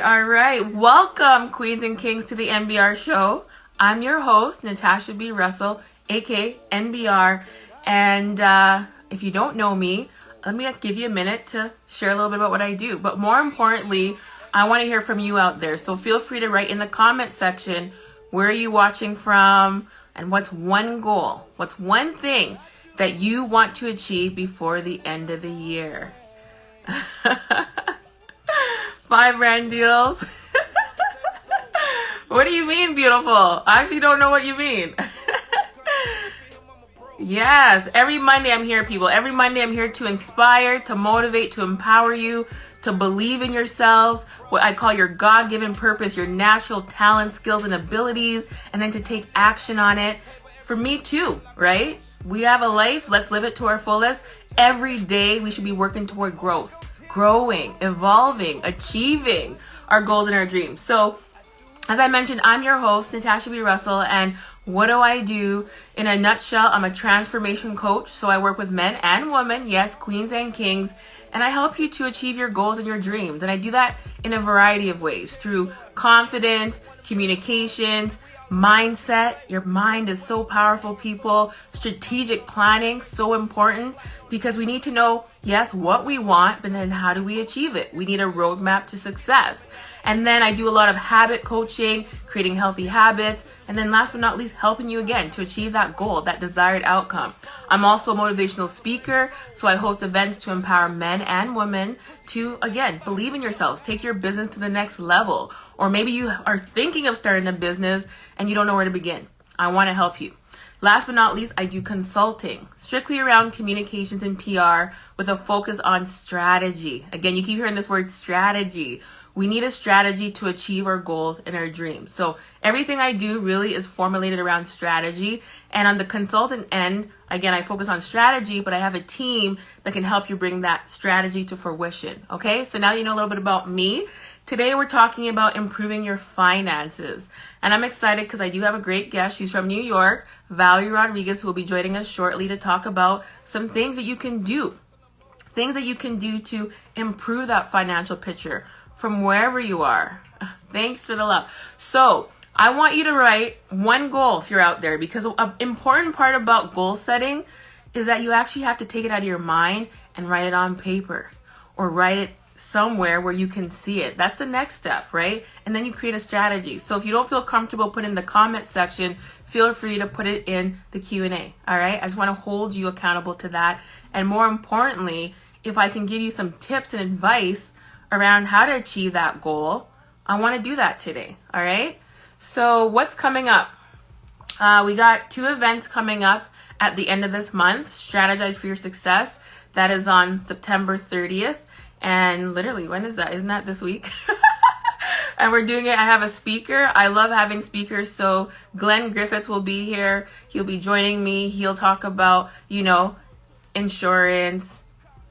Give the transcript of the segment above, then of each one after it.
right. Welcome, Queens and Kings, to the NBR show. I'm your host, Natasha B. Russell, aka NBR. And if you don't know me, let me give you a minute to share a little bit about what I do. But more importantly, I want to hear from you out there. So feel free to write in the comment section, where are you watching from? And what's one goal? What's one thing that you want to achieve before the end of the year? 5 brand deals. What do you mean, beautiful? I actually don't know what you mean. Yes, every Monday I'm here, people. Every Monday I'm here to inspire, to motivate, to empower you, to believe in yourselves, what I call your God-given purpose, your natural talents, skills, and abilities, and then to take action on it. For me too, right? We have a life. Let's live it to our fullest. Every day we should be working toward growth, growing, evolving, achieving our goals and our dreams. So as I mentioned, I'm your host, Natasha B. Russell, and what do I do? In a nutshell, I'm a transformation coach, so I work with men and women, yes, queens and kings, and I help you to achieve your goals and your dreams. And I do that in a variety of ways, through confidence, communications, mindset. Your mind is so powerful, people. Strategic planning, so important, because we need to know, yes, what we want, but then how do we achieve it? We need a roadmap to success. And then I do a lot of habit coaching, creating healthy habits, and then last but not least, helping you again to achieve that goal, that desired outcome. I'm also a motivational speaker, so I host events to empower men and women to, again, believe in yourselves, take your business to the next level. Or maybe you are thinking of starting a business and you don't know where to begin. I want to help you. Last but not least, I do consulting, strictly around communications and PR with a focus on strategy. Again, you keep hearing this word strategy. We need a strategy to achieve our goals and our dreams. So everything I do really is formulated around strategy. And on the consultant end, again, I focus on strategy, but I have a team that can help you bring that strategy to fruition. Okay, so now you know a little bit about me. Today we're talking about improving your finances. And I'm excited because I do have a great guest. She's from New York, Valerie Rodriguez, who will be joining us shortly to talk about some things that you can do. Things that you can do to improve that financial picture from wherever you are. Thanks for the love. So I want you to write one goal if you're out there, because an important part about goal setting is that you actually have to take it out of your mind and write it on paper or write it somewhere where you can see it. That's the next step, right? And then you create a strategy. So if you don't feel comfortable putting in the comment section, feel free to put it in the Q&A. All right? I just want to hold you accountable to that. And more importantly, if I can give you some tips and advice around how to achieve that goal, I want to do that today. All right? So what's coming up? We got 2 events coming up at the end of this month. Strategize for your success. That is on September 30th. And literally, when is that? Isn't that this week? And we're doing it. I have a speaker. I love having speakers. So Glenn Griffiths will be here. He'll be joining me. He'll talk about, insurance,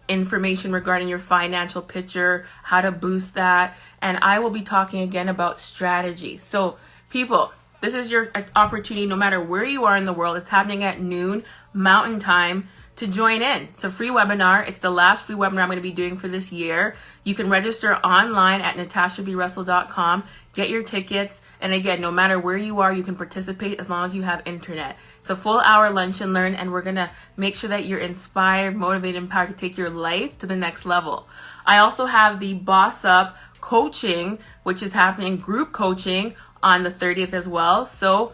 information regarding your financial picture, how to boost that. And I will be talking again about strategy. So people, this is your opportunity, no matter where you are in the world. It's happening at noon Mountain Time, to join in. It's a free webinar. It's the last free webinar I'm going to be doing for this year. You can register online at natashabrussell.com, get your tickets. And again, no matter where you are, you can participate as long as you have internet. It's a full hour lunch and learn, and we're going to make sure that you're inspired, motivated, empowered to take your life to the next level. I also have the Boss Up coaching, which is happening, group coaching, on the 30th as well. So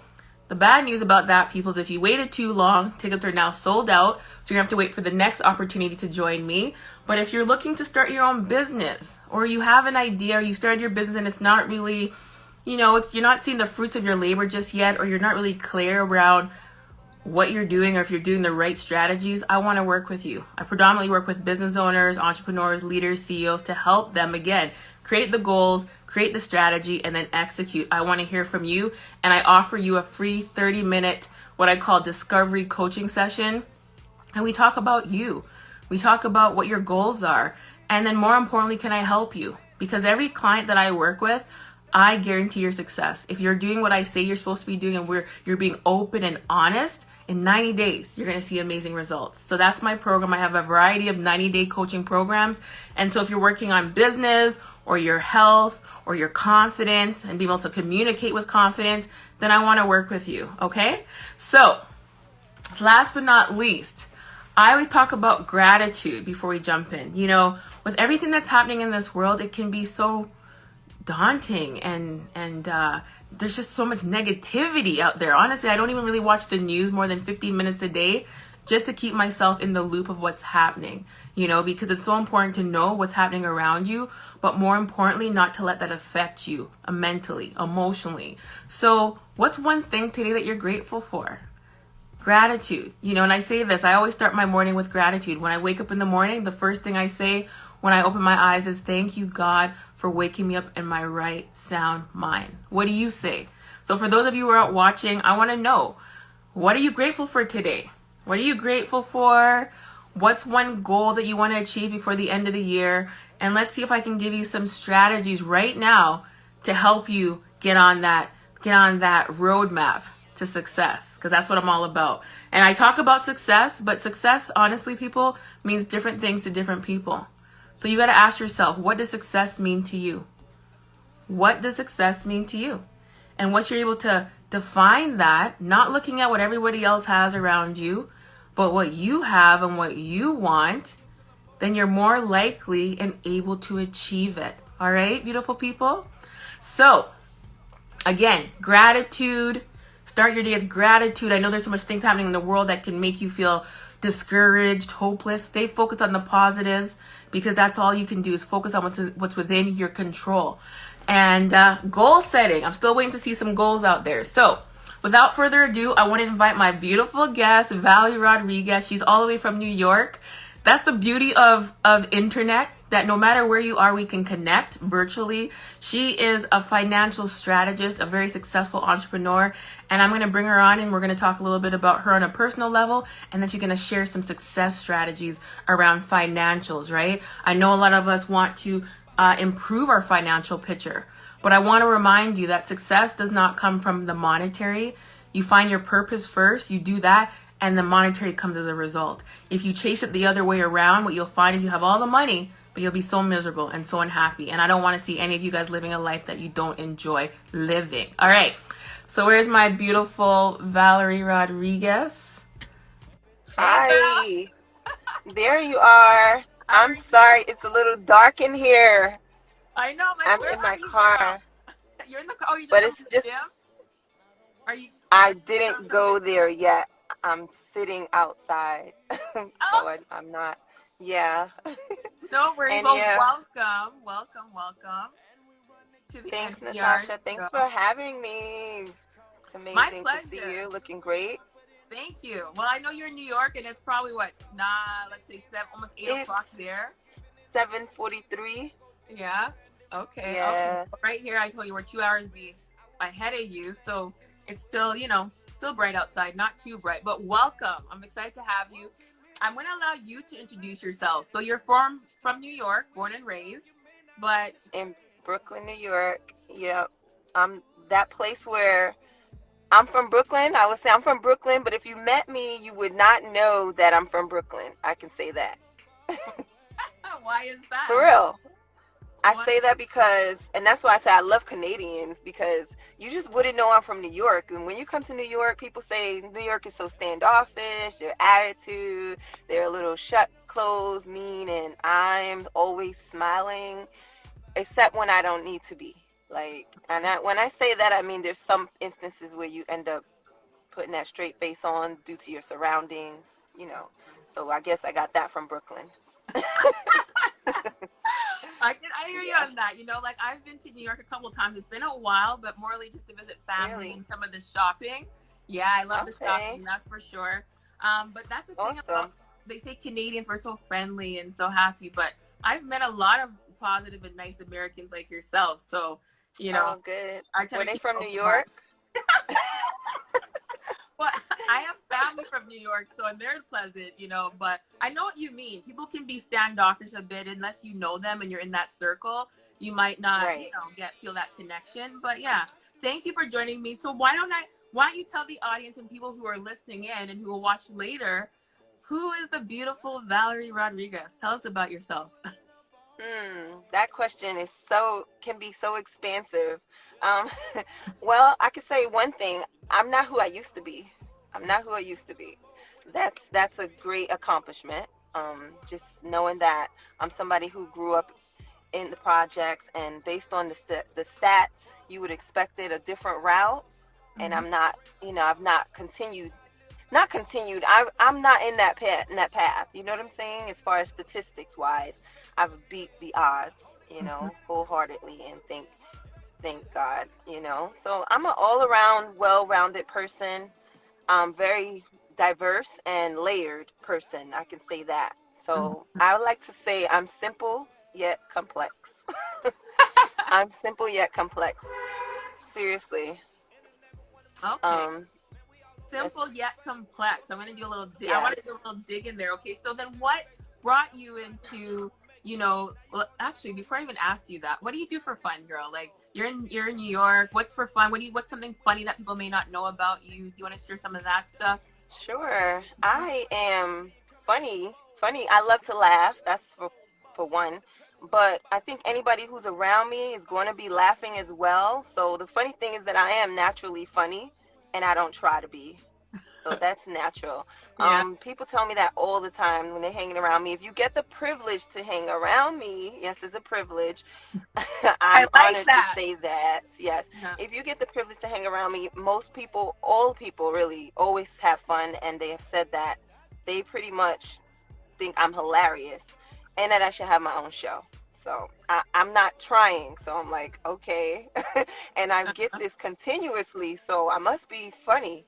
the bad news about that, people, is if you waited too long, tickets are now sold out. So you're going to have to wait for the next opportunity to join me. But if you're looking to start your own business, or you have an idea, or you started your business and it's not really, you're not seeing the fruits of your labor just yet, or you're not really clear around what you're doing, or if you're doing the right strategies, I want to work with you. I predominantly work with business owners, entrepreneurs, leaders, CEOs, to help them, again, create the goals, create the strategy, and then execute. I want to hear from you, and I offer you a free 30-minute, what I call discovery coaching session. And we talk about you. We talk about what your goals are. And then more importantly, can I help you? Because every client that I work with, I guarantee your success. If you're doing what I say you're supposed to be doing, and you're being open and honest, in 90 days, you're going to see amazing results. So that's my program. I have a variety of 90-day coaching programs. And so if you're working on business or your health or your confidence and being able to communicate with confidence, then I want to work with you. Okay? So last but not least, I always talk about gratitude before we jump in. You know, with everything that's happening in this world, it can be so daunting, and there's just so much negativity out there. Honestly, I don't even really watch the news more than 15 minutes a day just to keep myself in the loop of what's happening, you know, because it's so important to know what's happening around you, but more importantly, not to let that affect you mentally, emotionally. So what's one thing today that you're grateful for? Gratitude. You know, and I say this, I always start my morning with gratitude. When I wake up in the morning, the first thing I say when I open my eyes is, thank you, God, for waking me up in my right sound mind. What do you say? So for those of you who are out watching, I want to know, what are you grateful for today? What are you grateful for? What's one goal that you want to achieve before the end of the year? And let's see if I can give you some strategies right now to help you get on that roadmap to success, because that's what I'm all about. And I talk about success, but success, honestly, people, means different things to different people. So you got to ask yourself, what does success mean to you? What does success mean to you? And once you're able to define that, not looking at what everybody else has around you, but what you have and what you want, then you're more likely and able to achieve it. All right, beautiful people? So again, gratitude. Start your day with gratitude. I know there's so much things happening in the world that can make you feel discouraged, hopeless. Stay focused on the positives, because that's all you can do is focus on what's within your control. And goal setting. I'm still waiting to see some goals out there. So without further ado, I want to invite my beautiful guest, Valerie Rodriguez. She's all the way from New York. That's the beauty of internet, that no matter where you are, we can connect virtually. She is a financial strategist, a very successful entrepreneur, and I'm going to bring her on and we're going to talk a little bit about her on a personal level, and then she's going to share some success strategies around financials, right? I know a lot of us want to improve our financial picture, but I want to remind you that success does not come from the monetary. You find your purpose first, you do that, and the monetary comes as a result. If you chase it the other way around, what you'll find is you have all the money, but you'll be so miserable and so unhappy. And I don't want to see any of you guys living a life that you don't enjoy living. All right. So where's my beautiful Valerie Rodriguez? Hi. There you are. I'm sorry. It's a little dark in here. I know. Like, I'm where in are my you, car. girl? You're in the car. Oh, you just But come it's to the just, gym? Are you I doing didn't something? go there yet. I'm sitting outside. Oh, So I'm not. Yeah. no worries. And Well, yeah, welcome to the thanks, NPR Natasha. Thanks for show. having me. It's My amazing to see pleasure. you looking great. Thank you. Well, I know you're in New York, and it's probably what, let's say seven, almost 8 o'clock It's there. 7:43. Yeah. Okay. Okay. Yeah. Well, right here, I told you we're 2 hours ahead of you, so it's still, still bright outside. Not too bright, but welcome. I'm excited to have you. I'm going to allow you to introduce yourself. So you're from New York, born and raised, but In Brooklyn, New York. Yep. I'm that place where I'm from Brooklyn. I would say I'm from Brooklyn, but if you met me, you would not know that I'm from Brooklyn. I can say that. why is that? For real. I What? say that because, and that's why I say I love Canadians, because you just wouldn't know I'm from New York. And when you come to New York, people say New York is so standoffish, their attitude, they're a little shut, closed, mean, and I'm always smiling, except when I don't need to be. Like, when I say that, I mean there's some instances where you end up putting that straight face on due to your surroundings. So I guess I got that from Brooklyn. I hear you Yeah, on that. Like I've been to New York a couple of times. It's been a while, but morely just to visit family really. and some of the shopping. Yeah, I love the Okay, shopping, that's for sure. But that's the thing about, awesome. they say Canadians are so friendly and so happy, but I've met a lot of positive and nice Americans like yourself. So, you know, Oh, good. I try Were to they keep from an New open mind. York? Well, I have family from New York, so and they're pleasant. But I know what you mean. People can be standoffish a bit unless you know them and you're in that circle. you might not, Right. feel that connection. But yeah, thank you for joining me. So why don't you tell the audience and people who are listening in and who will watch later, who is the beautiful Valerie Rodriguez? Tell us about yourself. That question is can be so expansive. Um, well, I could say one thing. I'm not who I used to be. I'm not who I used to be. That's a great accomplishment. Just knowing that I'm somebody who grew up in the projects, and based on the stats, you would expect it a different route. And Mhm. I'm not. I've not continued. Not continued. I'm not in that path. In that path. You know what I'm saying? As far as statistics wise, I've beat the odds. Wholeheartedly, and thank God. So I'm an all around well-rounded person. Very diverse and layered person. I can say that. So Mhm. I would like to say I'm simple yet complex. I'm simple yet complex. Seriously. Okay. Um, Simple that's yet complex. I'm gonna do a little. I want yes. to do a little dig in there. Okay, so then what brought you into? Well, actually, before I even asked you that, what do you do for fun, girl? Like you're in New York. What's for fun? What's something funny that people may not know about you? Do you want to share some of that stuff? Sure. I am funny. Funny. I love to laugh. That's for one. But I think anybody who's around me is going to be laughing as well. So the funny thing is that I am naturally funny, and I don't try to be. So that's natural. Yeah, People tell me that all the time when they're hanging around me. If you get the privilege to hang around me, yes, it's a privilege. I I'm like honored to that. say that. Yes. Yeah. If you get the privilege to hang around me, most people, all people really always have fun, and they have said that they pretty much think I'm hilarious and that I should have my own show. So I'm not trying. So I'm like, okay. And I get this continuously, so I must be funny.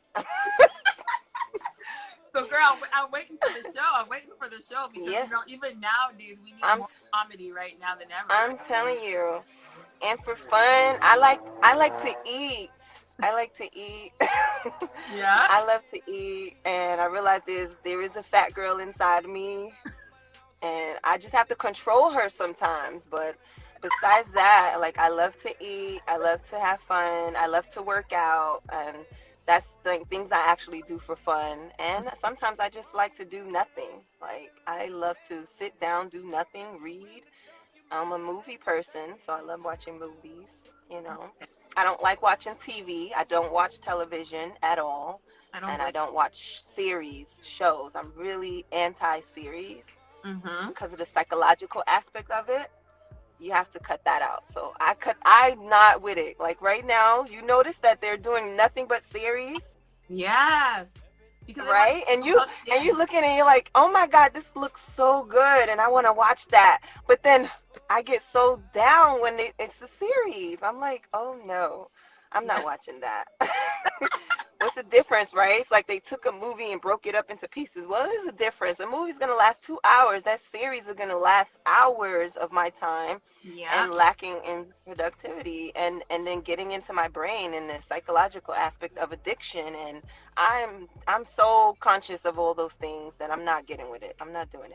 So, girl, I'm waiting for the show. I'm waiting for the show because Yeah, even nowadays we need I'm more comedy right now than ever, I'm right? telling you. And for fun, I like to eat. I like to eat. Yeah. I love to eat, and I realize there is a fat girl inside of me, and I just have to control her sometimes. But besides that, like, I love to eat, I love to have fun, I love to work out, and that's the things I actually do for fun. And sometimes I just like to do nothing. Like, I love to sit down, do nothing, read. I'm a movie person, so I love watching movies, you know. I don't like watching TV. I don't watch television at all. I don't And I blame. don't watch series, shows. I'm really anti-series Mm-hmm. because of the psychological aspect of it. You have to cut that out. So I'm not with it. Like right now, you notice that they're doing nothing but series, Yes, because they want to right? And keep you people hooked and in. you looking and you're like, oh my God, this looks so good, and I want to watch that. But then I get so down when it's a series. I'm like, oh no, I'm Yeah, not watching that. What's the difference, right? It's like they took a movie and broke it up into pieces. Well, there's a difference. A movie's gonna last 2 hours. That series is gonna last hours of my time, yeah. and lacking in productivity, and then getting into my brain and the psychological aspect of addiction. And I'm so conscious of all those things that I'm not getting with it. I'm not doing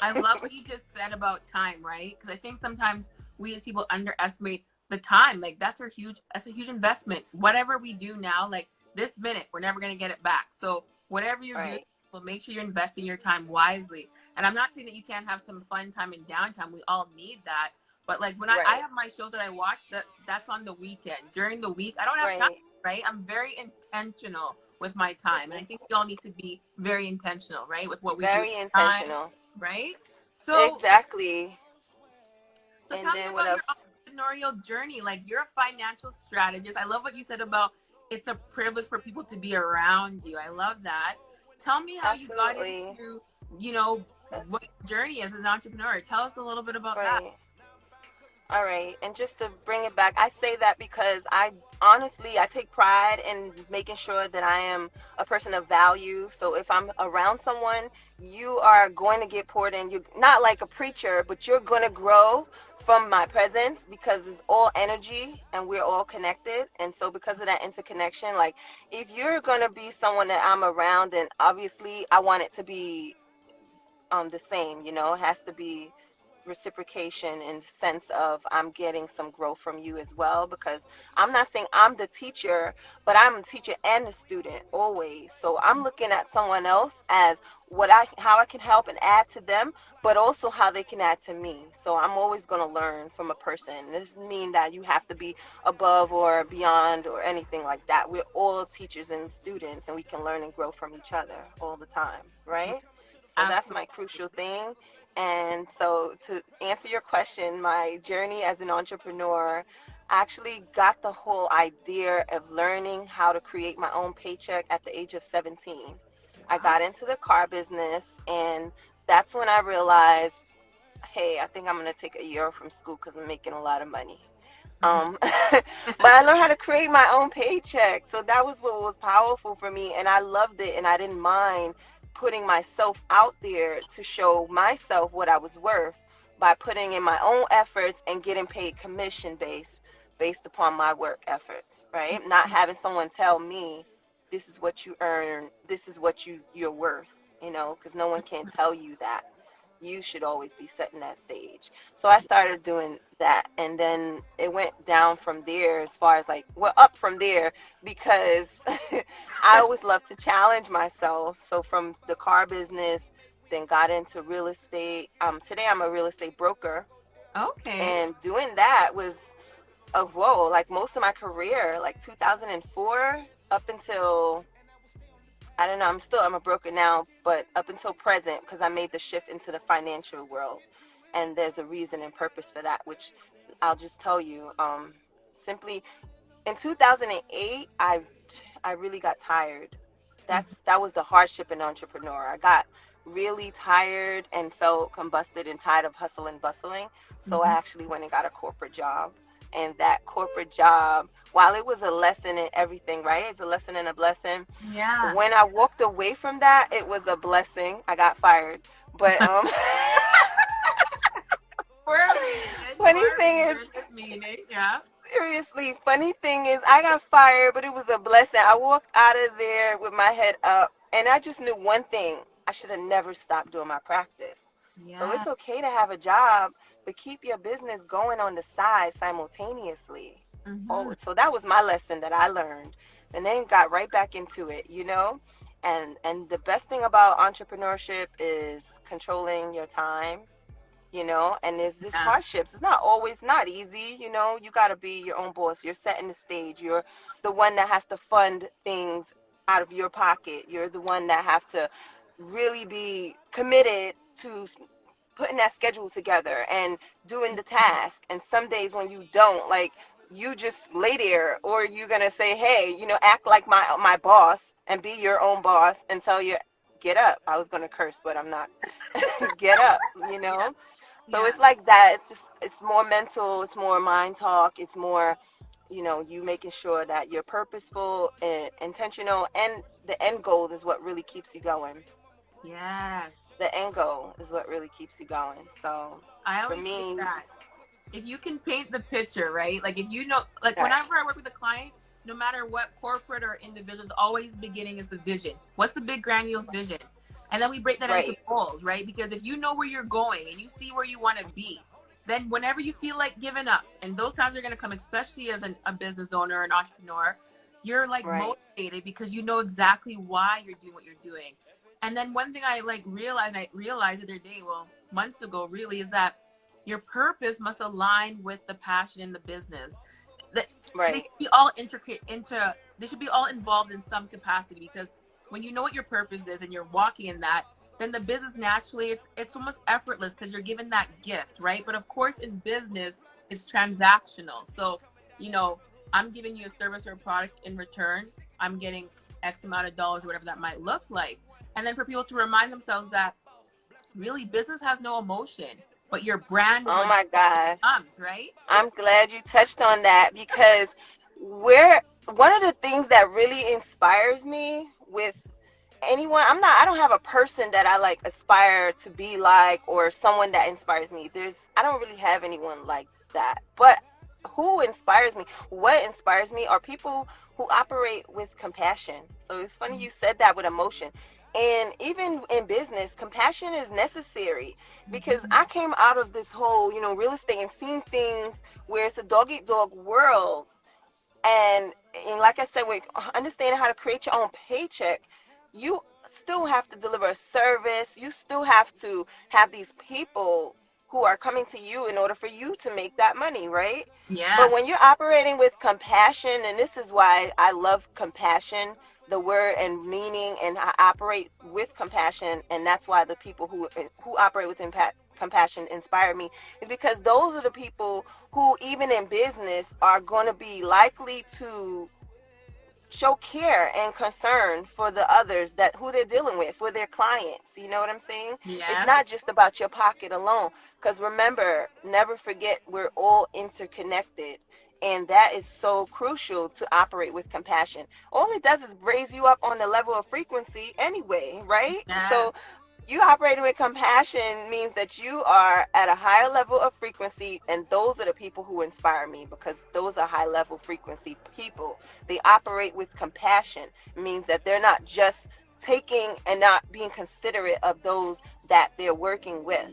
I love it. what you just said about time, right? Because I think sometimes we as people underestimate the time. Like that's a huge investment. Whatever we do now, like this minute, we're never gonna get it back. So whatever you're doing, Right, well, make sure you're investing your time wisely. And I'm not saying that you can't have some fun time and downtime. We all need that. But like when I right, have my show that I watch, that's on the weekend. During the week, I don't have time, right. right? I'm very intentional with my time. And I think we all need to be very intentional, right? With what we do with Very time, intentional. right? So, Exactly. so And tell me then what about your else? entrepreneurial journey. Like you're a financial strategist. I love what you said about it's a privilege for people to be around you. I love that. Tell me how you got Absolutely. into, That's what your journey as an entrepreneur. Tell us a little bit about that. right. All right. And just to bring it back, I say that because I take pride in making sure that I am a person of value. So if I'm around someone, you are going to get poured in. You're not like a preacher, but you're going to grow from my presence because it's all energy and we're all connected. And so because of that interconnection, like, if you're going to be someone that I'm around, then obviously I want it to be the same, it has to be reciprocation in the sense of I'm getting some growth from you as well, because I'm not saying I'm the teacher, but I'm a teacher and a student always. So I'm looking at someone else as how I can help and add to them, but also how they can add to me. So I'm always going to learn from a person. This doesn't mean that you have to be above or beyond or anything like that. We're all teachers and students, and we can learn and grow from each other all the time, right? So that's Absolutely. my crucial thing. And so, to answer your question, my journey as an entrepreneur actually got the whole idea of learning how to create my own paycheck at the age of 17. I got into the car business, and that's when I realized, hey, I think I'm going to take a year from school because I'm making a lot of money. Mhm. But I learned how to create my own paycheck. So that was what was powerful for me. And I loved it. And I didn't mind putting myself out there to show myself what I was worth by putting in my own efforts and getting paid commission based upon my work efforts, right? Not having someone tell me this is what you earn, this is what you're worth, because no one can tell you that. You should always be setting that stage. So I started doing that, and then it went down from there, as far as like, well, up from there, because I always love to challenge myself. So from the car business, then got into real estate. Today I'm a real estate broker, Okay. and doing that was a whoa, like most of my career, like 2004 up until, I don't know. I'm a broker now, but up until present, because I made the shift into the financial world, and there's a reason and purpose for that, which I'll just tell you. Simply in 2008, I really got tired. Mhm. That was the hardship in entrepreneur. I got really tired and felt combusted and tired of hustle and bustling. So I Mhm. actually went and got a corporate job. And that corporate job, while it was a lesson in everything, right? It's a lesson and a blessing. Yeah. When I walked away from that, it was a blessing. I got fired. But For a reason. For funny a thing reason. is, There's a meaning. Yeah. seriously, funny thing is, I got fired, but it was a blessing. I walked out of there with my head up, and I just knew one thing. I should have never stopped doing my practice. So Yeah. it's okay to have a job, but keep your business going on the side simultaneously. Hmm. Oh, so that was my lesson that I learned. And then got right back into it, And the best thing about entrepreneurship is controlling your time, and there's this Yeah. hardships. It's not always not easy, you got to be your own boss. You're setting the stage. You're the one that has to fund things out of your pocket. You're the one that have to really be committed to putting that schedule together and doing the task. And some days when you don't, like, you just lay there, or you're going to say, hey, act like my boss and be your own boss and tell you, get up. I was going to curse, but I'm not. Get up, Yeah. so Yeah. it's like that. It's more mental, it's more mind talk, it's more, you making sure that you're purposeful and intentional, and the end goal is what really keeps you going. Yes. The end goal is what really keeps you going. So I for always say me, that. If you can paint the picture, right? Like if you know, like right, whenever I work with a client, no matter what corporate or individuals, always beginning is the vision. What's the big grandiose vision? And then we break that into right, goals, right? Because if you know where you're going and you see where you want to be, then whenever you feel like giving up, and those times are going to come, especially as a business owner, an entrepreneur, you're like right. motivated because you know exactly why you're doing what you're doing. And then one thing I realized the other day, well, months ago, really, is that your purpose must align with the passion in the business. That they Right. should be all intricate into they should be all involved in some capacity, because when you know what your purpose is and you're walking in that, then the business naturally it's almost effortless because you're given that gift, right? But of course in business it's transactional. So, you know, I'm giving you a service or a product in return. I'm getting X amount of dollars or whatever that might look like. And then for people to remind themselves that really business has no emotion, but your brand will Oh adjust my when it God. comes, right? I'm glad you touched on that, because we're one of the things that really inspires me with anyone. I don't have a person that I like aspire to be like, or someone that inspires me. I don't really have anyone like that. But who inspires me, what inspires me, are people who operate with compassion. So it's funny you said that, with emotion. And even in business, compassion is necessary, because Mhm. I came out of this whole, real estate and seeing things where it's a dog eat dog world. And, and like I said, with understanding how to create your own paycheck, you still have to deliver a service. You still have to have these people who are coming to you in order for you to make that money, right? But when Yes. you're operating with compassion, and this is why I love compassion, the word and meaning, and I operate with compassion, and that's why the people who operate with compassion inspire me, is because those are the people who, even in business, are going to be likely to show care and concern for the others, that who they're dealing with, for their clients. You know what I'm saying? It's Yes. not just about your pocket alone, because remember, never forget, we're all interconnected, and that is so crucial to operate with compassion. All it does is raise you up on the level of frequency anyway, right? Yes. So you operating with compassion means that you are at a higher level of frequency, and those are the people who inspire me, because those are high level frequency people. They operate with compassion. It means that they're not just taking and not being considerate of those that they're working with.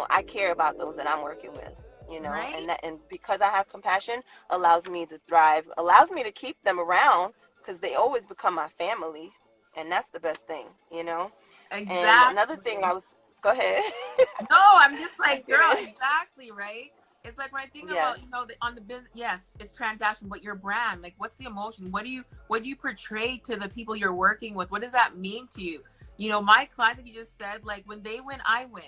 I care about those that I'm working with. Right? And because I have compassion, allows me to thrive, allows me to keep them around, because they always become my family, and that's the best thing. And another thing Exactly. I was, go ahead. No, I'm just I like, girl, didn't. exactly, right? It's like when I think about, Yes, on the business, yes, it's transaction, but your brand, like, what's the emotion? What do you portray to the people you're working with? What does that mean to you? My clients, like you just said, like, when they win, I win.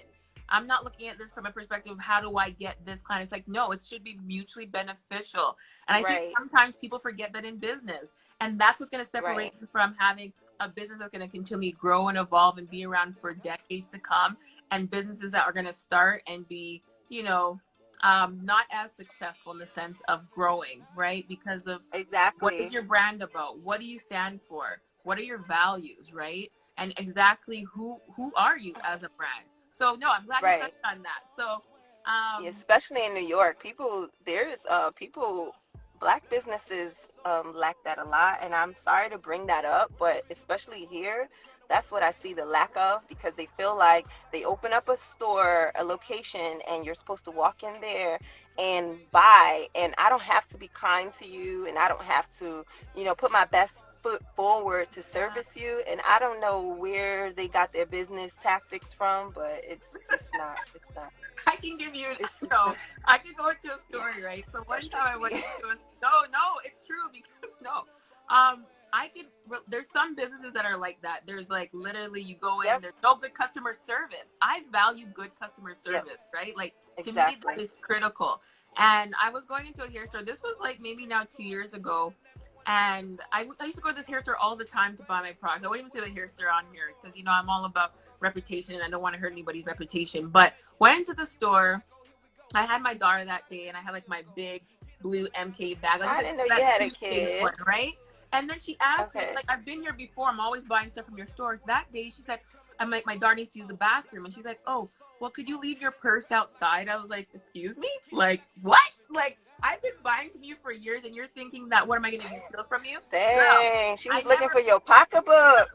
I'm not looking at this from a perspective of how do I get this client. It's like, no, it should be mutually beneficial. And I think right, sometimes people forget that in business. And that's what's going to separate right, you from having a business that's going to continually grow and evolve and be around for decades to come, and businesses that are going to start and be, not as successful in the sense of growing, right? Because of what is exactly, your brand about? What do you stand for? What are your values, right? And exactly who are you as a brand? So no, I'm glad you touched right. on that. So, Yeah, um, especially in New York, black businesses lack that a lot, and I'm sorry to bring that up, but especially here, that's what I see the lack of, because they feel like they open up a store, a location, and you're supposed to walk in there and buy, and I don't have to be kind to you, and I don't have to, put my best foot forward to yeah, service you. And I don't know where they got their business tactics from, but I can give you, it's just no, not. I can go into a Yeah, story, right? So one time frustrates I went me. into no, no, it's true because no, I could, there's some businesses that are like that. There's like literally you go in, Yep, there's no good customer service. I value good customer yep, service, right? Like to me, that exactly. is critical. And I was going into a hair store. This was like maybe now 2 years ago. And I used to go to this hair store all the time to buy my products. I won't even say the hair store on here because, I'm all about reputation and I don't want to hurt anybody's reputation. But went into the store. I had my daughter that day and I had like my big blue MK bag. Like it's I like didn't know you that had a suitcase kid. one, right? And then she asked me, Okay. like, I've been here before. I'm always buying stuff from your store. That day she said, I'm like, my daughter needs to use the bathroom. And she's like, oh, well, could you leave your purse outside? I was like, excuse me? Like, what? Like, I've been buying from you for years and you're thinking that what am I going to do? Steal from you? Girl, Dang, she I was looking never for your pocketbook.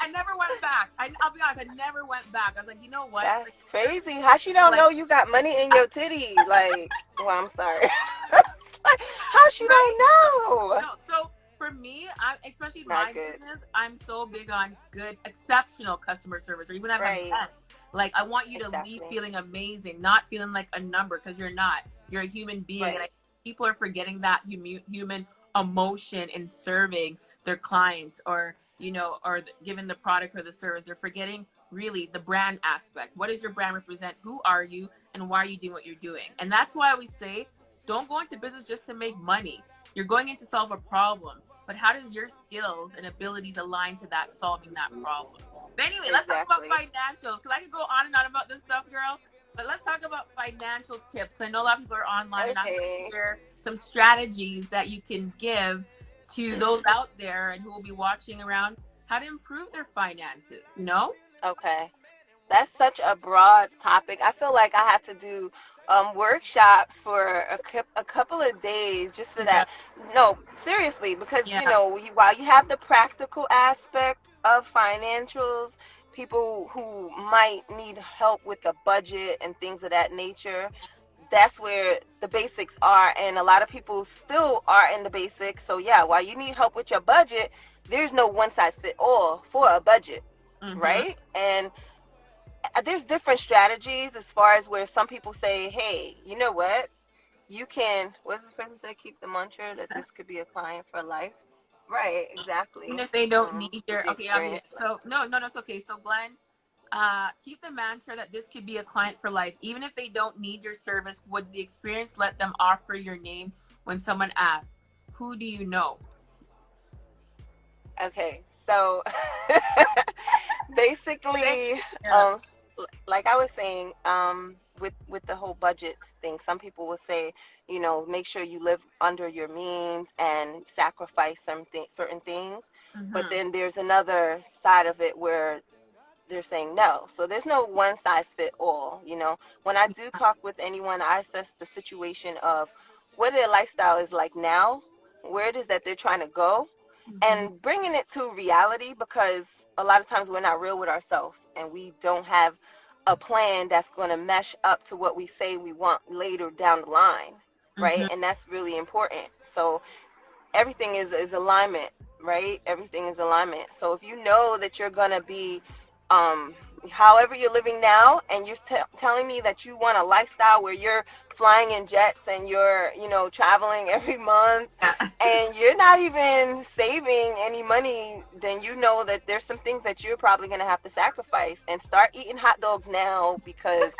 I never went back. I'll be honest, I never went back. I was like, you know what? Like, That's crazy. How she don't like, know you got money in your titty? Like, well, I'm sorry. Like, how she right? don't know? No, so for me, especially Not my good. business, I'm so big on good, exceptional customer service, or even at Right. events. Like, I want you to leave Exactly. feeling amazing, not feeling like a number, because you're not. You're a human being, and Right. people are forgetting that human emotion in serving their clients, or giving the product or the service. They're forgetting really the brand aspect. What does your brand represent? Who are you, and why are you doing what you're doing? And that's why I always say, don't go into business just to make money. You're going in to solve a problem, but how does your skills and abilities align to that solving that problem? But anyway, let's talk about Exactly. financials because I could go on and on about this stuff, girl. But let's talk about financial tips. I know a lot of people are online, and I'm going to Okay. share some strategies that you can give to those out there and who will be watching around how to improve their finances. Okay. That's such a broad topic. I feel like I have to do workshops for a couple of days just for Yeah, that. No, seriously, because yeah, while you have the practical aspect, of financials, people who might need help with the budget and things of that nature, that's where the basics are. And a lot of people still are in the basics. So yeah, while you need help with your budget, there's no one size fit all for a budget, Mm-hmm. right? And there's different strategies as far as where some people say, hey, you know what, you can, what does this person say, keep the mantra that this could be a client for life. Right, Even exactly. if they don't need With your, the okay, I mean, experience. so no, it's okay. So Glenn, keep the mantra that this could be a client for life. Even if they don't need your service, would the experience let them offer your name when someone asks, who do you know? Okay, so Thank basically, Yeah. like I was saying, with the whole budget thing, some people will say, make sure you live under your means and sacrifice certain things. But Mm-hmm. then there's another side of it where they're saying no. So there's no one size fit all. When I do talk with anyone, I assess the situation of what their lifestyle is like now, where it is that they're trying to go, Mm-hmm. and bringing it to reality, because a lot of times we're not real with ourselves and we don't have a plan that's going to mesh up to what we say we want later down the line, right? Mm-hmm. And that's really important. So everything is alignment, right? Everything is alignment. So if you know that you're gonna be, um, however you're living now, and you're telling me that you want a lifestyle where you're flying in jets and you're, traveling every month, Yeah. and you're not even saving any money, then you know that there's some things that you're probably gonna have to sacrifice and start eating hot dogs now because.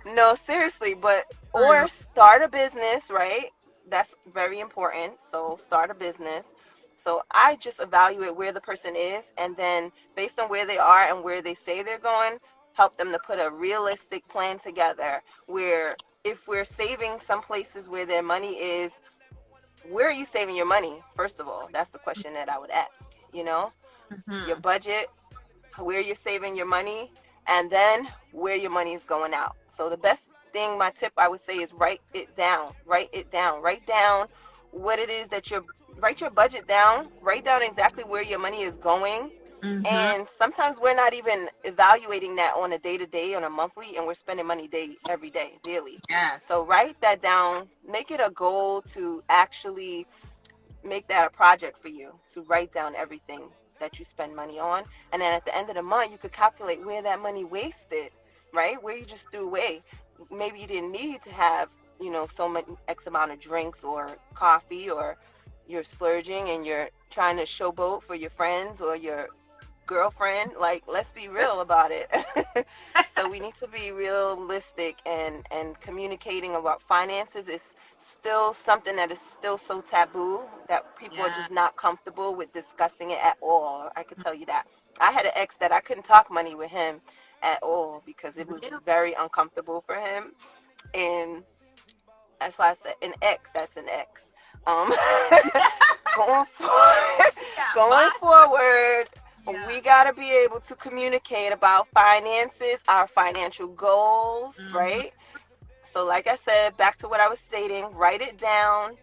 No, seriously, but or True. start a business, right? That's very important. So start a business. So I just evaluate where the person is, and then based on where they are and where they say they're going, help them to put a realistic plan together where if we're saving some places where their money is, where are you saving your money? First of all, that's the question that I would ask, your Mm-hmm. budget, where you're saving your money, and then where your money is going out. So the best thing, my tip I would say, is write it down. Write it down. Write down what it is that you're, write your budget down. Write down exactly where your money is going. Mm-hmm. And sometimes we're not even evaluating that on a day to day, on a monthly, and we're spending money every day, daily. Yes. So write that down. Make it a goal to actually make that a project for you, to write down everything that you spend money on. And then at the end of the month, you could calculate where that money wasted, right? Where you just threw away. Maybe you didn't need to have, so much X amount of drinks or coffee, or you're splurging and you're trying to showboat for your friends or your girlfriend. Like, let's be real about it. So we need to be realistic, and communicating about finances is still something that is still so taboo that people are Yeah. just not comfortable with discussing it at all. I could tell you that. I had an ex that I couldn't talk money with him at all because it was Really? very uncomfortable for him. And that's why I said an ex, that's an ex. Um, going forward, Yeah. going Bye. forward, Yeah. we got to be able to communicate about finances, our financial goals, Mm-hmm. right? So, like I said, back to what I was stating, write it down.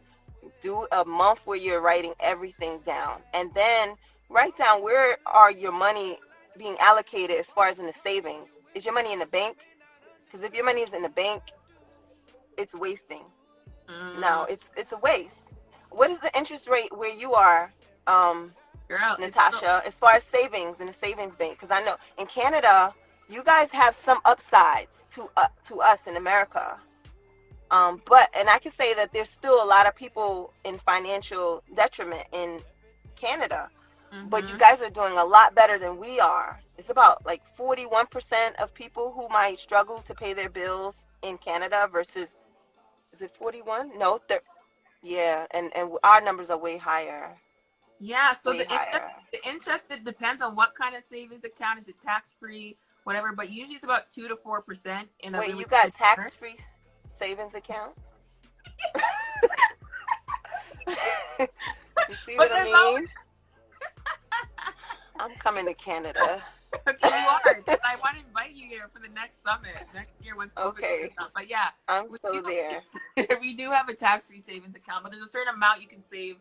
Do a month where you're writing everything down, and then write down where are your money being allocated as far as in the savings. Is your money in the bank? Because if your money is in the bank, it's wasting. Mm, No, it's a waste. What is the interest rate where you are, girl, it's so. Natasha, as far as savings in a savings bank? Because I know in Canada, you guys have some upsides to us in America. But and I can say that there's still a lot of people in financial detriment in Canada. But you Mm-hmm. guys are doing a lot better than we are. It's about like 41% of people who might struggle to pay their bills in Canada versus, is it 41? No, yeah, and our numbers are way higher, Yeah. So way higher. the interest, it depends on what kind of savings account. Is it tax free, whatever? But usually it's about 2 to 4% in a Wait, really you got good year. tax-free savings accounts? You see But what I there's always mean? I'm coming to Canada. okay. You are. 'Cause I want to invite you here for the next summit next year once COVID Okay, clears up. But yeah, I'm we so do there. we do have a tax free savings account, but there's a certain amount you can save,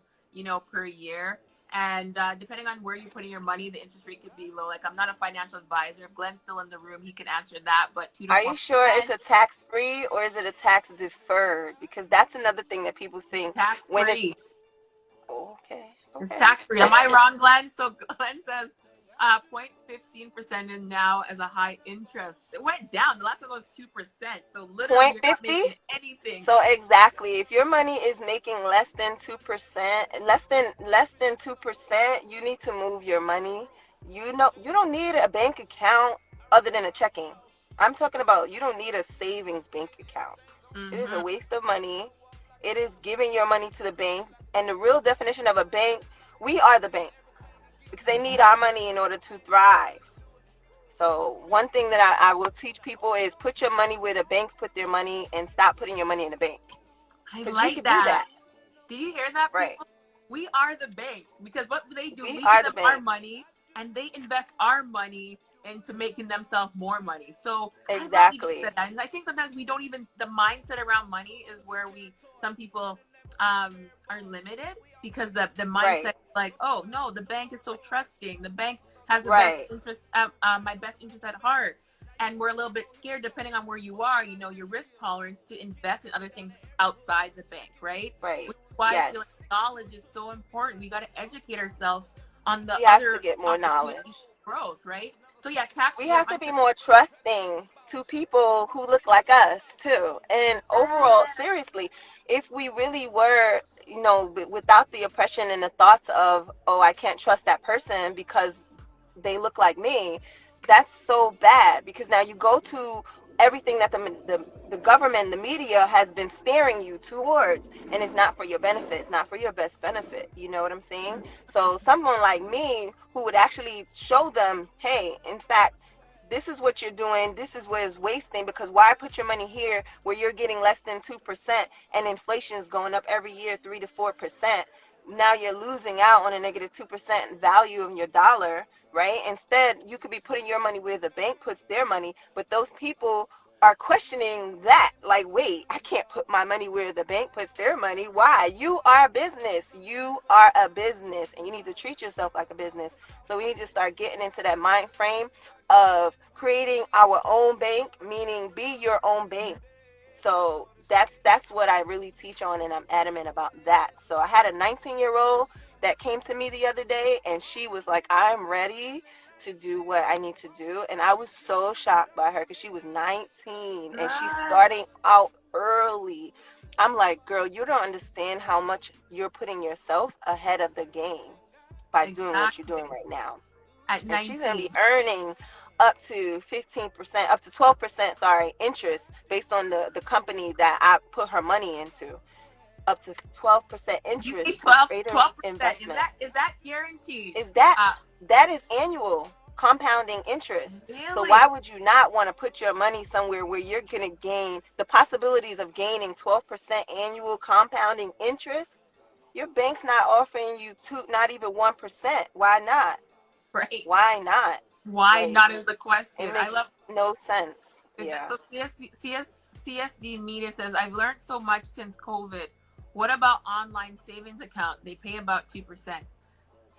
per year. And depending on where you're putting your money, the interest rate could be low. Like, I'm not a financial advisor. If Glenn's still in the room, he can answer that. But 2 to Are you sure it's 4%, a tax free or is it a tax deferred? Because that's another thing that people think tax when it's free. okay, It's okay. tax free. Am I wrong, Glenn? So Glenn says 0.15% is now as a high interest. It went down. The last one was 2%. So literally, Point you're not 50. making anything. So exactly, if your money is making less than 2%, less than 2%, you need to move your money. You don't need a bank account other than a checking. I'm talking about you don't need a savings bank account. It is a Mm-hmm. waste of money. It is giving your money to the bank. And the real definition of a bank, we are the banks because they need our money in order to thrive. So one thing that I will teach people is put your money where the banks put their money and stop putting your money in the bank. I Because you like could do that. that. Do you hear that, Right. people? We are the bank because what they do, We we give are the them our bank. money and they invest our money into making themselves more money. So I love you just Exactly. said that. And I think sometimes we don't even, the mindset around money is where some people are limited because the mindset Right. is like, oh no, the bank is so trusting. The bank has the best Right. interest, my best interest at heart. And we're a little bit scared depending on where you are, your risk tolerance to invest in other things outside the bank, right? Right. Which is why I feel like Yes. knowledge is so important. We got to educate ourselves on the We have to other get more opportunities knowledge. for growth, right? So yeah, tax We free. I'm, have to I'm be sure. more trusting to people who look like us too. And overall, seriously, if we really were, without the oppression and the thoughts of, oh, I can't trust that person because they look like me, that's so bad because now you go to everything that the government, the media has been steering you towards, and it's not for your benefit. It's not for your best benefit. You know what I'm saying? So someone like me who would actually show them, hey, in fact, this is what you're doing. This is what is wasting because why put your money here where you're getting less than 2% and inflation is going up every year 3 to 4%. Now you're losing out on a negative 2% value of your dollar, right? Instead, you could be putting your money where the bank puts their money, but those people are questioning that. Like, wait, I can't put my money where the bank puts their money. Why? You are a business. You are a business, and you need to treat yourself like a business. So we need to start getting into that mind frame of creating our own bank, meaning be your own bank. So that's what I really teach on, and I'm adamant about that. So I had a 19-year-old that came to me the other day, and she was like, I'm ready to do what I need to do. And I was so shocked by her because she was 19 and she's Ah, starting out early. I'm like, girl, you don't understand how much you're putting yourself ahead of the game by doing what you're exactly. doing right now. At And she's going to 19. be earning up to 15%, up to 12%, sorry, interest based on the company that I put her money into. Up to 12% You say interest 12, rate of 12%. Is investment. that guaranteed? Is that Uh, that is annual compounding interest. So really? why would you not want to put your money somewhere where you're going to gain the possibilities of gaining 12% annual compounding interest? Your bank's not offering you not even 1%. Why not? Right. Why not? Why Like, not is the it question. I makes love no sense. it. Yeah. So CSD Media says, I've learned so much since COVID. What about online savings account? They pay about 2%.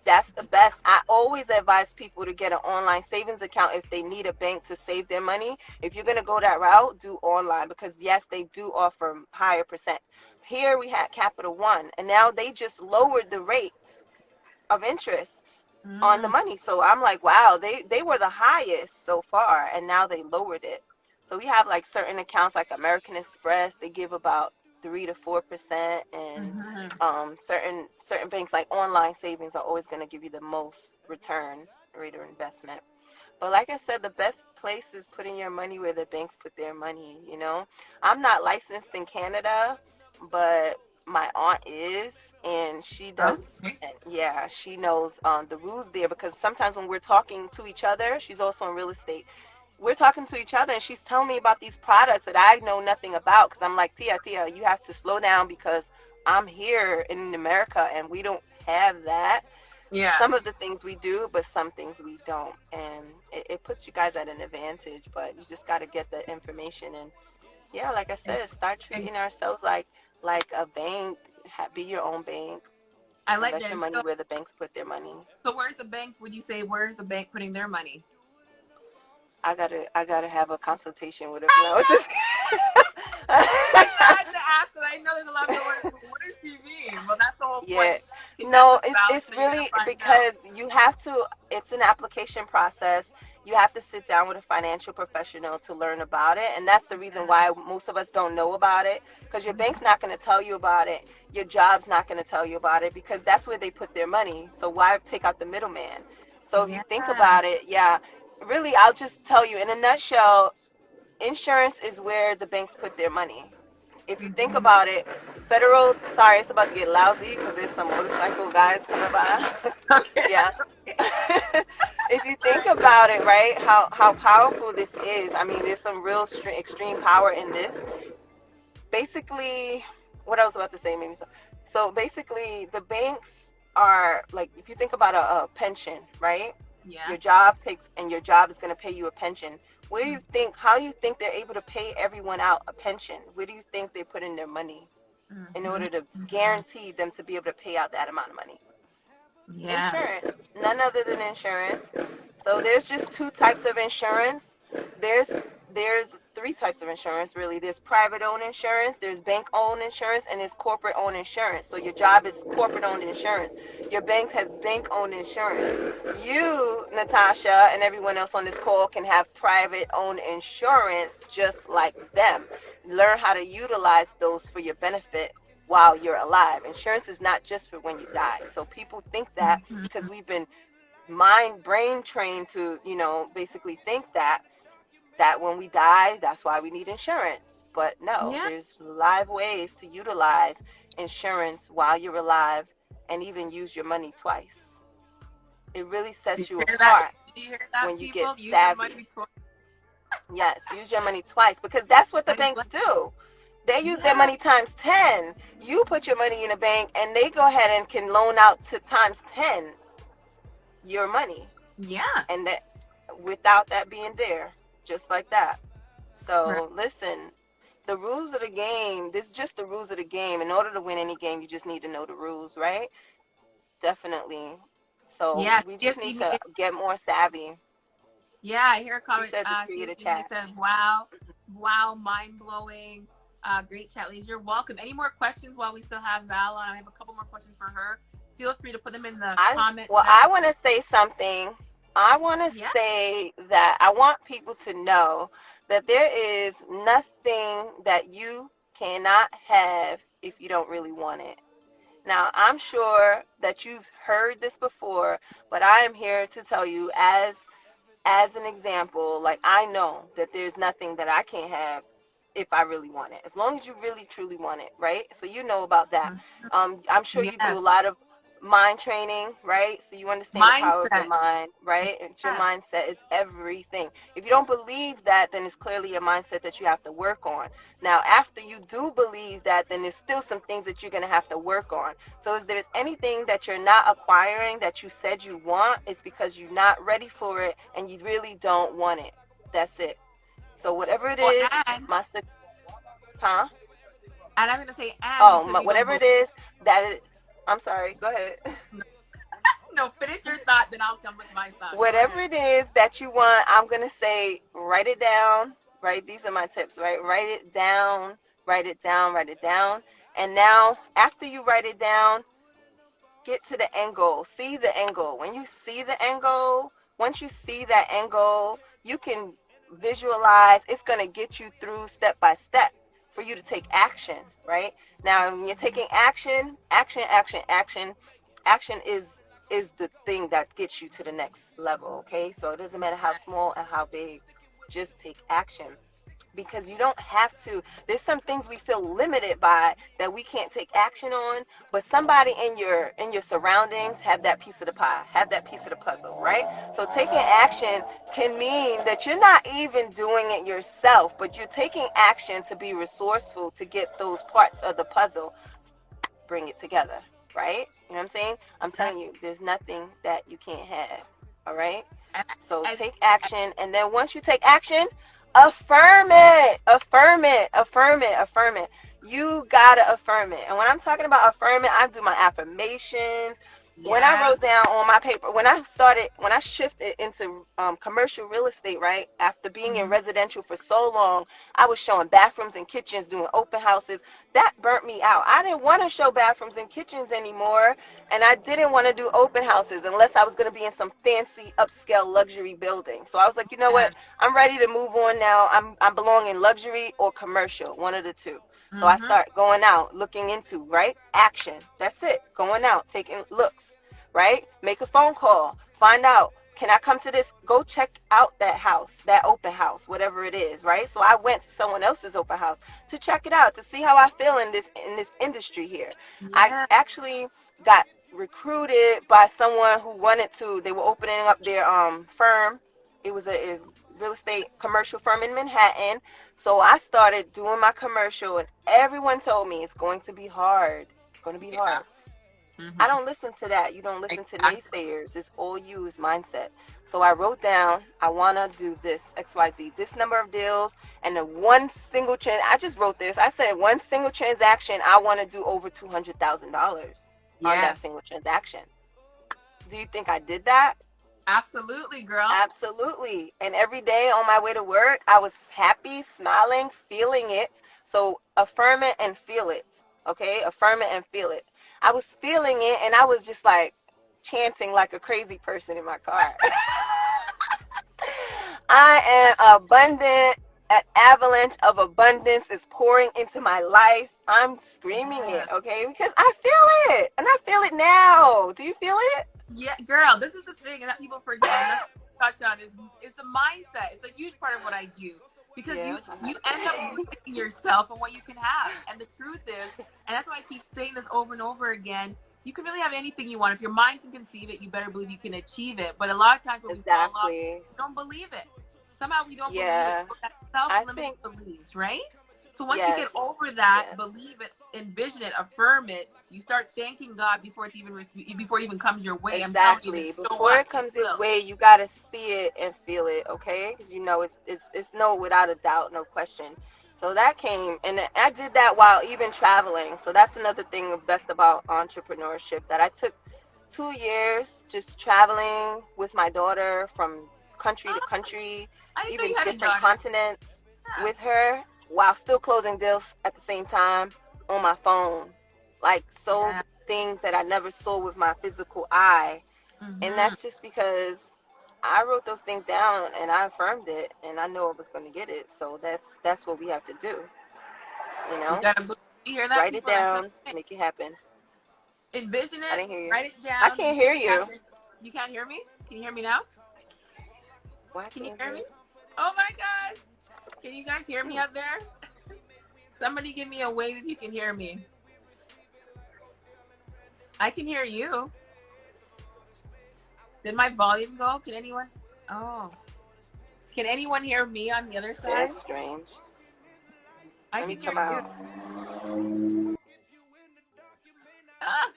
That's the best. I always advise people to get an online savings account if they need a bank to save their money. If you're going to go that route, do online because, yes, they do offer higher percent. Here we had Capital One, and now they just lowered the rate of interest on the Mm, money. So I'm like, wow, they were the highest so far, and now they lowered it. So we have like certain accounts like American Express, they give about 3 to 4%, and mhm. certain banks like online savings are always going to give you the most return rate of investment. But like I said, the best place is putting your money where the banks put their money. I'm not licensed in Canada, but my aunt is, and she does. Okay. And yeah, she knows the rules there because sometimes when we're talking to each other, she's also in real estate. We're talking to each other, and she's telling me about these products that I know nothing about because I'm like, Tia, you have to slow down because I'm here in America and we don't have that. Yeah. Some of the things we do, but some things we don't. And it puts you guys at an advantage, but you just got to get the information. And yeah, like I said, Ex- start ex- treating ourselves like a bank. Be your own bank. I like Invest that. your money where the banks put their money. So where's the banks? Would you say where's the bank putting their money? I gotta have a consultation with her. I No, just had to ask, and I know there's a lot of people like, what does she mean? Well, that's the whole point. yeah. Connect No, with it's Val, it's so you're gonna really find out. because you have to. It's an application process. You have to sit down with a financial professional to learn about it, and that's the reason why most of us don't know about it. Because your bank's not going to tell you about it. Your job's not going to tell you about it because that's where they put their money. So why take out the middleman? So if you Yeah. think about it, yeah, really, I'll just tell you in a nutshell. Insurance is where the banks put their money. If you think Mm-hmm. about it, federal, sorry, it's about to get lousy because there's some motorcycle guys coming by. Okay. Yeah. If you think about it, right, how powerful this is, I mean, there's some real extreme power in this. Basically, what I was about to say, maybe so basically, the banks are like, if you think about a pension, right? Yeah. Your job takes, and your job is going to pay you a pension. Where do you Mm-hmm. think, how do you think they're able to pay everyone out a pension? Where do you think they put in their money in Mm-hmm. order to Mm-hmm. guarantee them to be able to pay out that amount of money? Yes. Insurance, none other than insurance. So there's just two types of insurance. There's there's three types of insurance really. There's private owned insurance, there's bank owned insurance, and there's corporate owned insurance. So your job is corporate owned insurance. Your bank has bank owned insurance. You, Natasha, and everyone else on this call can have private owned insurance just like them. Learn how to utilize those for your benefit while you're alive. Insurance is not just for when you die. So people think that Mm-hmm. because we've been brain trained to, basically think that when we die, that's why we need insurance. But no, Yeah. there's live ways to utilize insurance while you're alive and even use your money twice. It really Did sets you you hear that? apart Did you hear that, when you get people? Use your savvy. money for. Yes, use your money twice because that's what the I'm banks glad. do. They use their Yeah. money times 10. You put your money in a bank and they go ahead and can loan out to times 10 your money. Yeah. And that without that being there, just like that. Right. So listen, the rules of the game, this is just the rules of the game. In order to win any game, you just need to know the rules, right? Definitely. So Yeah. we just need CSC. to get more savvy. Yeah, I hear a She comment. said to create a CSC chat. says, "Wow, wow, mind blowing. Great chat, ladies. You're welcome. Any more questions while we still have Val on? I have a couple more questions for her. Feel free to put them in the comment Well, section. I want to say something. I want to Yeah. say that I want people to know that there is nothing that you cannot have if you don't really want it. Now, I'm sure that you've heard this before, but I am here to tell you as an example, like I know that there's nothing that I can't have if I really want it, as long as you really truly want it, right? So you know about that. Mhm. I'm sure you do a Yes. lot of mind training, right? So you understand the power of your Mindset. mind, right? And your Yes. mindset is everything. If you don't believe that, then it's clearly a mindset that you have to work on. Now, after you do believe that, then there's still some things that you're going to have to work on. So if there's anything that you're not acquiring that you said you want, it's because you're not ready for it and you really don't want it. That's it. So whatever it Well, is, my six, huh? and I'm gonna say, and Oh, because you don't whatever believe. it is that it, I'm sorry. Go ahead. No, finish your thought, then I'll come with my thought. Go Whatever ahead. it is that you want, I'm gonna say, write it down. Right, these are my tips. Right, write it down. Write it down. Write it down. And now, after you write it down, get to the end goal. See the end goal. When you see the end goal, once you see that end goal, you can visualize it's going to get you through step by step for you to take action, right? Now, when you're taking action, action is the thing that gets you to the next level, okay? So it doesn't matter how small and how big, just take action because you don't have to. There's some things we feel limited by that we can't take action on, but somebody in your surroundings have that piece of the pie, have that piece of the puzzle, right? So taking action can mean that you're not even doing it yourself, but you're taking action to be resourceful to get those parts of the puzzle, bring it together, right? You know what I'm saying? I'm Yeah. telling you, there's nothing that you can't have. All right? And, So and, take action, and then once you take action, affirm it, affirm it, affirm it, affirm it. You gotta affirm it. And when I'm talking about affirming, I do my affirmations. When I wrote Yes. down on my paper, when I shifted into commercial real estate, right? After being in Mhm. residential for so long, I was showing bathrooms and kitchens, doing open houses. That burnt me out. I didn't want to show bathrooms and kitchens anymore, and I didn't want to do open houses unless I was going to be in some fancy upscale luxury building. So I was like, you know what? Yes. I'm ready to move on now. I belong in luxury or commercial, one of the two. So I Mhm. start going out, looking into, right? Action. That's it. Going out, taking looks, right? Make a phone call. Find out, can I come to this? Go check out that house, that open house, whatever it is, right? So I went to someone else's open house to check it out, to see how I feel in this industry here. I Yeah. actually got recruited by someone who wanted to, they were opening up their firm. It was a real estate commercial firm in Manhattan. So I started doing my commercial, and everyone told me it's going to be hard. It's going to be Yeah. hard. I Mhm. don't listen to that. You don't listen to Exactly. naysayers. It's all you is mindset. So I wrote down, I want to do this, XYZ, this number of deals, and then one single I just wrote this. I said one single transaction, I want to do over $200,000 on that Yes. single transaction. Do you think I did that? Absolutely, girl. Absolutely. And every day on my way to work, I was happy, smiling, feeling it. So affirm it and feel it. Okay? Affirm it and feel it. I was feeling it, and I was just like chanting like a crazy person in my car. I am abundant. An avalanche of abundance is pouring into my life. I'm screaming it, Yes. okay? Because I feel it. And I feel it now. Do you feel it? Yeah, girl, this is the thing that people forget, and that's what I touch on is the mindset. It's a huge part of what I do because Yeah. you end up believing yourself and what you can have. And the truth is, and that's why I keep saying this over and over again, you can really have anything you want. If your mind can conceive it, you better believe you can achieve it. But a lot of times when we fall off, Exactly. we don't believe it. Somehow we don't believe it. Yeah. So that I self-limiting think, beliefs, right? So once you get yes. over that, Yes. believe it, envision it, affirm it, you start thanking God before it's even before it even comes your way. I'm telling you, Exactly. show Before up. it comes It your will. way, you gotta see it and feel it, okay? Because you know it's no, without a doubt, no question. So that came, and I did that while even traveling. So that's another thing best about entrepreneurship, that I took 2 years just traveling with my daughter from country to Oh, country, I didn't know even you had a different daughter. continents Yeah. with her, while still closing deals at the same time on my phone. Like, sold Yeah. things that I never saw with my physical eye. And Mm-hmm. that's just because I wrote those things down and I affirmed it, and I know I was going to get it. So that's what we have to do, you You know? gotta you hear that, Write it people? That's down, something. make it happen. Envision I it, didn't hear you. write it I down, can't make hear it you. happen. You can't hear me? Can you hear me now? Why I Can you can't hear hear me? you? Oh my gosh. Can you guys hear me Hmm. out there? Somebody give me a wave if you can hear me. I can hear you. Did my volume go? Can anyone? Oh. Can anyone hear me on the other side? That's strange. I Let me can hear come you. out. Ah.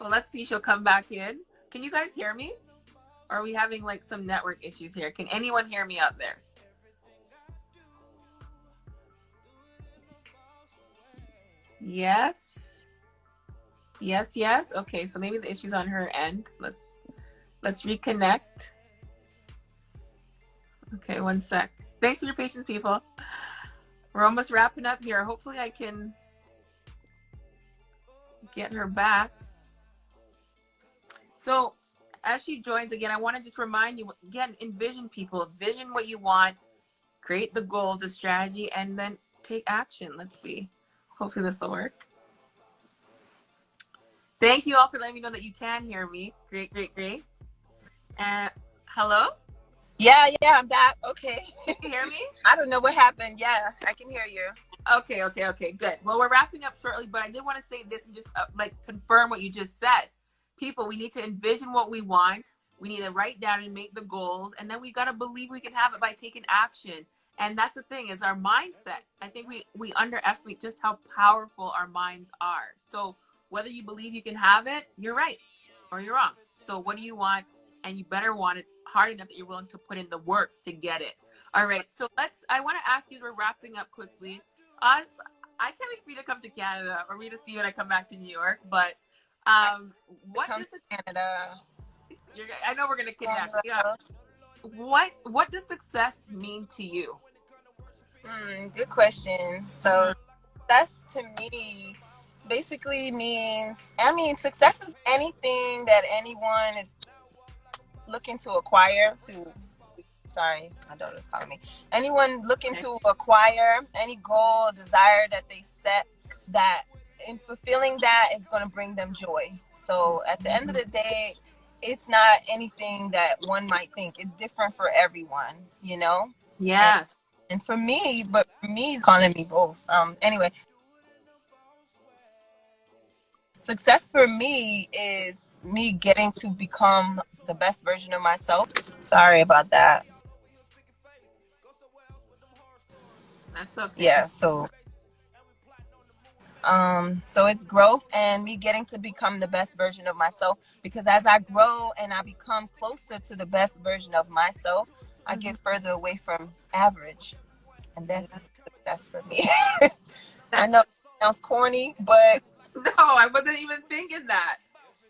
Well, let's see. She'll come back in. Can you guys hear me? Or are we having like some network issues here? Can anyone hear me out there? Yes. Yes, yes. Okay, so maybe the issue's on her end. Let's reconnect. Okay, one sec. Thanks for your patience, people. We're almost wrapping up here. Hopefully I can get her back. So as she joins again, I want to just remind you again, envision people, vision what you want, create the goals, the strategy, and then take action. Let's see. Hopefully this will work. Thank you all for letting me know that you can hear me. Great, great, great. And hello? Yeah, yeah, I'm back. Okay. Can you hear me? I don't know what happened. Yeah, I can hear you. Okay, okay, okay, good. Well, we're wrapping up shortly, but I did want to say this and just like confirm what you just said. People, we need to envision what we want. We need to write down and make the goals, and then we got to believe we can have it by taking action. And that's the thing is our mindset. I think we underestimate just how powerful our minds are. So whether you believe you can have it, you're right or you're wrong. So what do you want? And you better want it hard enough that you're willing to put in the work to get it. All right. So I want to ask you, we're wrapping up quickly. Us, I can't wait for you to come to Canada or me to see you when I come back to New York. But what Come does to Canada. I know we're gonna connect. Yeah. What does success mean to you? Good question. So that's to me basically means, I mean, success is anything that anyone is looking to acquire to, sorry, my daughter's calling me. Anyone looking Okay. to acquire any goal, desire that they set, that in fulfilling that is going to bring them joy. So at the end of the day, it's not anything that one might think. It's different for everyone, you know? And Yes. and for me, but for me, calling me both. Anyway, success for me is me getting to become the best version of myself. Sorry about that. That's okay. Yeah, so it's growth and me getting to become the best version of myself, because as I grow and I become closer to the best version of myself, I Mhm. get further away from average, and Yeah. that's success for me. I know it sounds corny, but No, I wasn't even thinking that.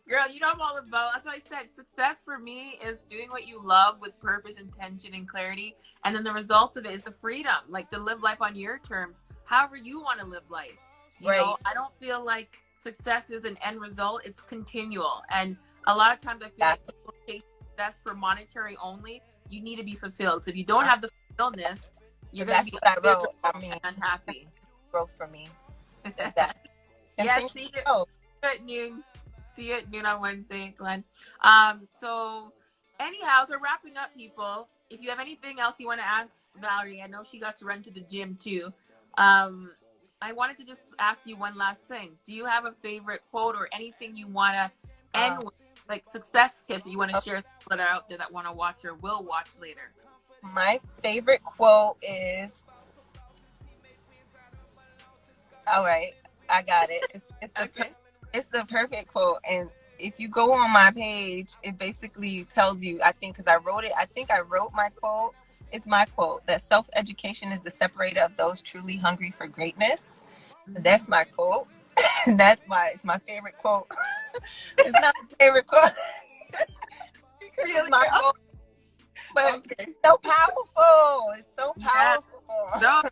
Girl, you know I'm all about. That's why I said success for me is doing what you love with purpose, intention, and clarity. And then the results of it is the freedom, like to live life on your terms, however you want to live life. You know, right, I don't feel like success is an end result, it's continual. And a lot of times I feel like that, people chase success for monetary only. You need to be fulfilled. So if you don't have the fulfilledness, you're because going to that's be what I wrote. miserable I mean, and unhappy. growth for me is that Yeah, continue see to you grow. at noon. See you at noon on Wednesday, Glenn. So anyhow, so wrapping up, people. If you have anything else you want to ask Valerie, I know she got to run to the gym too. Um, I wanted to just ask you one last thing. Do you have a favorite quote or anything you want to end Uh, with, like success tips that you want to okay. share with people that are out there that want to watch or will watch later? My favorite quote is, all right, I got it. Okay. It's the perfect quote, and if you go on my page, it basically tells you. I think because I wrote it. I think I wrote my quote. It's my quote that self-education is the separator of those truly hungry for greatness. Mm, That's my quote. It's my favorite quote. It's not my favorite quote because it's really, my girl? quote, but Okay. it's so powerful. It's so Yeah. powerful. No,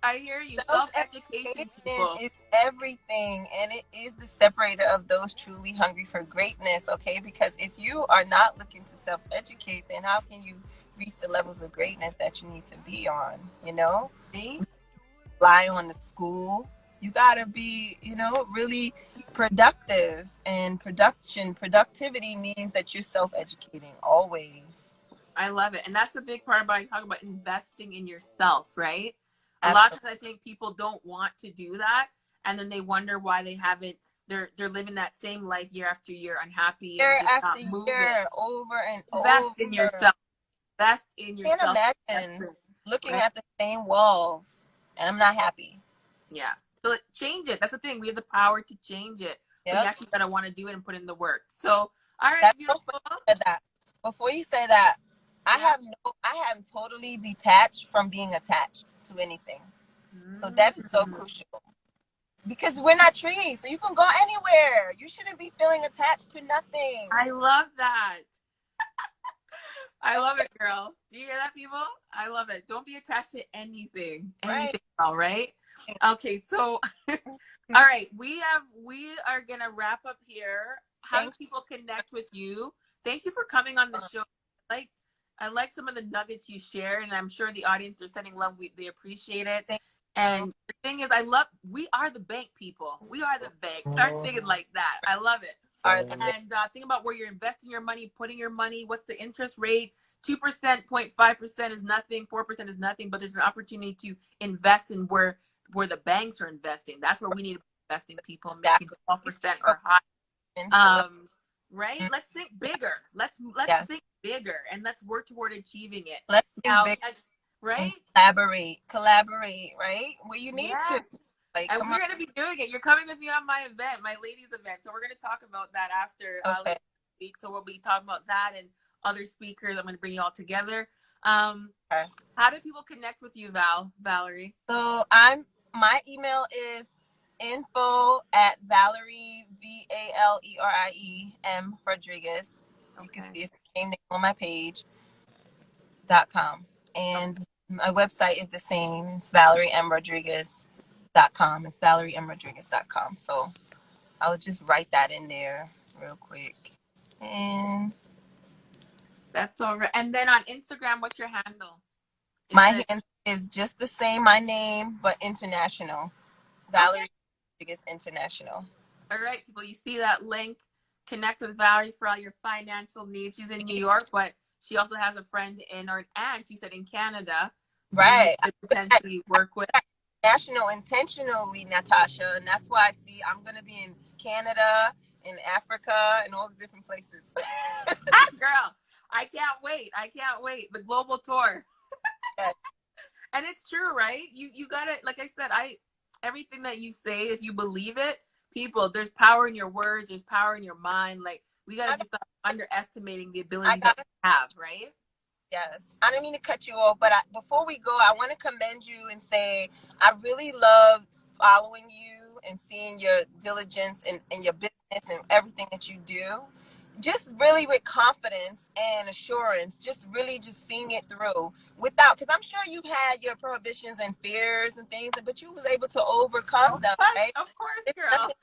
I hear you. Self education, Self-education people. is everything, and it is the separator of those truly hungry for greatness, okay? Because if you are not looking to self-educate, then how can you reach the levels of greatness that you need to be on, you know? Right? Rely on the school. You gotta be, really productive, and productivity means that you're self-educating always. I love it. And that's the big part about I talk about investing in yourself, right? A lot of Absolutely. times I think people don't want to do that and then they wonder why they haven't they're living that same life year after year, unhappy and Year just after not moving. year, over and Invest in over. yourself. Invest in Can't yourself. imagine Investment, looking right? at the same walls and I'm not happy. Yeah. So change it. That's the thing. We have the power to change it. But you Yep. actually gotta want to do it and put in the work. So all right, That's so beautiful. funny you said that. Before you say that, Yeah. I am totally detached from being attached to anything. So that is so Mm. crucial. Because we're not trees, so you can go anywhere. You shouldn't be feeling attached to nothing. I love that. I love it, girl. Do you hear that, people? I love it. Don't be attached to anything. Right? Anything, all right? Okay, so all right, we are gonna wrap up here. How do Thanks. people connect with you? Thank you for coming on the show. Like I like some of the nuggets you share, and I'm sure the audience are sending love. They appreciate it. Thank you. And the thing is, we are the bank people. We are the bank. Start thinking like that. I love it. Are the And think about where you're investing your money, putting your money. What's the interest rate? 2%, 0.5% is nothing. 4% is nothing. But there's an opportunity to invest in where the banks are investing. That's where we need to be investing, people, making exactly 12% or higher. for Right? Let's think bigger. Let's yes. think bigger and let's work toward achieving it. Let's think Now, big and right? collaborate, right? Where you need to. Yeah. Like, And come we're on. going to be doing it. You're coming with me on my event, my ladies event. So we're going to talk about that after Okay. later this week. So we'll be talking about that and other speakers. I'm going to bring you all together. Um, Okay. how do people connect with you, Valerie? So I'm My email is info@Valerie VALERIEM Rodriguez. You can Okay. see it's the same name on my page.com. And my website is the same. It's ValerieMRodriguez.com. It's ValerieMRodriguez.com. So I'll just write that in there real quick. And That's all right. And then on Instagram, what's your handle? Is my it hand is just the same, my name, but international. okay? Valerie Rodriguez International. All right, people. You see that link? Connect with Valerie for all your financial needs. She's in New York, but she also has a friend or an aunt. You said in Canada, who you Right. could potentially work with. National intentionally, Natasha, and that's why I see I'm gonna be in Canada, in Africa, and all the different places. Ah, girl, I can't wait. I can't wait. The global tour. Yes. And it's true, right? You gotta, like I said, everything that you say, if you believe it, people, there's power in your words, there's power in your mind. Like we gotta I, just stop underestimating the I abilities that got we have, right? yes. I didn't mean to cut you off, but before we go, I want to commend you and say I really love following you and seeing your diligence in your business and everything that you do. Just really with confidence and assurance, just really just seeing it through without, because I'm sure you've had your prohibitions and fears and things, but you was able to overcome them, right? Of course, There's girl. nothing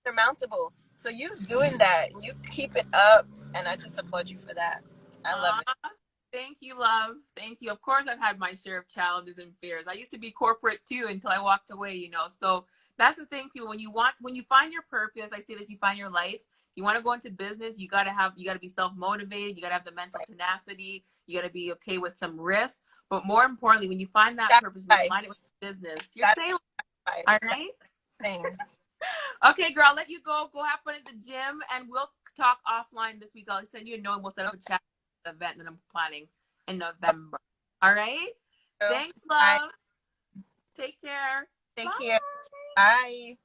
insurmountable. So you doing that, you keep it up, and I just applaud you for that. I love it. Aw, thank you, love. Thank you. Of course, I've had my share of challenges and fears. I used to be corporate too until I walked away, you know. So that's the thing, people. When you find your purpose, I say this, you find your life. You want to go into business, you gotta be self-motivated, you gotta have the mental tenacity, you gotta be okay with some risk. But more importantly, when you find that That purpose, when you find it with advice. business, you're That sailing. advice. All That right. thing. Okay, girl, I'll let you go. Go have fun at the gym, and we'll talk offline this week. I'll send you a note, and we'll set up a chat for the event that I'm planning in November. All right? Okay. Thanks, All right. love. Take care. Take Bye. care. Bye.